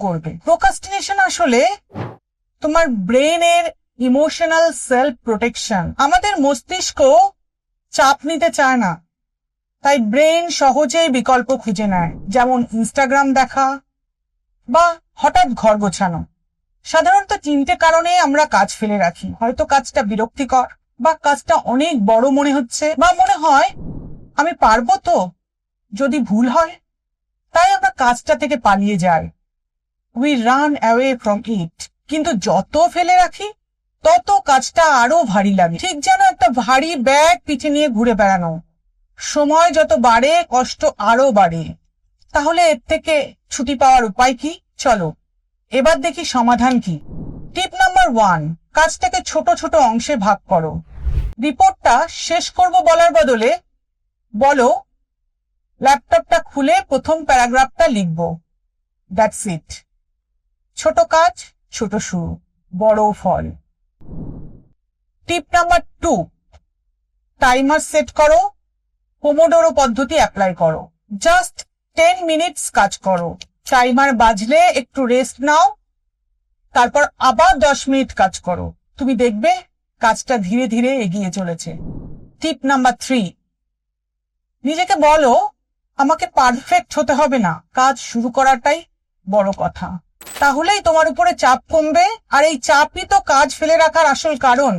করবে। প্রোক্রাস্টিনেশন আসলে তোমার ব্রেনের ইমোশনাল সেলফ প্রোটেকশন। আমাদের মস্তিষ্ক চাপ নিতে চায় না, তাই ব্রেন সহজেই বিকল্প খুঁজে নেয়, যেমন ইনস্টাগ্রাম দেখা বা হঠাৎ ঘর গোছানো। সাধারণত তিনটে কারণে আমরা কাজ ফেলে রাখি। হয়তো কাজটা বিরক্তিকর, বা কাজটা অনেক বড় মনে হচ্ছে, বা মনে হয় আমি পারবো তো যদি ভুল হয়। তাই আমরা কাজটা থেকে পালিয়ে যাই। We run away from it. কিন্তু যত ফেলে রাখি তত কাজটা আরো ভারী লাগে, ঠিক যেন একটা ভারী ব্যাগ পিঠে নিয়ে ঘুরে বেড়ানো। সময় যত বাড়ে কষ্ট আরো বাড়ে। তাহলে এর থেকে ছুটি পাওয়ার উপায় কি? চলো এবার দেখি সমাধান কি। টিপ নাম্বার 1, কাজটাকে ছোট ছোট অংশে ভাগ করো। রিপোর্টটা শেষ করব বলার বদলে বলো, ল্যাপটপটা খুলে প্রথম প্যারাগ্রাফটা লিখব। That's it. ছোট কাজ, ছোট শুরু, বড় ফল। টিপ নাম্বার 2, টাইমার সেট করো। পোমোডোরো পদ্ধতি অ্যাপ্লাই করো। জাস্ট 10 মিনিটস কাজ করো। টাইমার বাজলে একটু রেস্ট নাও, তারপর আবার 10 মিনিট কাজ করো। তুমি দেখবে কাজটা ধীরে ধীরে এগিয়ে চলেছে। টিপ নাম্বার 3, নিজেকে বলো, আমাকে পারফেক্ট হতে হবে না, কাজ শুরু করাটাই বড় কথা। তাহলেই তোমার উপরে চাপ কমবে, আর এই চাপই তো কাজ ফেলে রাখার আসল কারণ।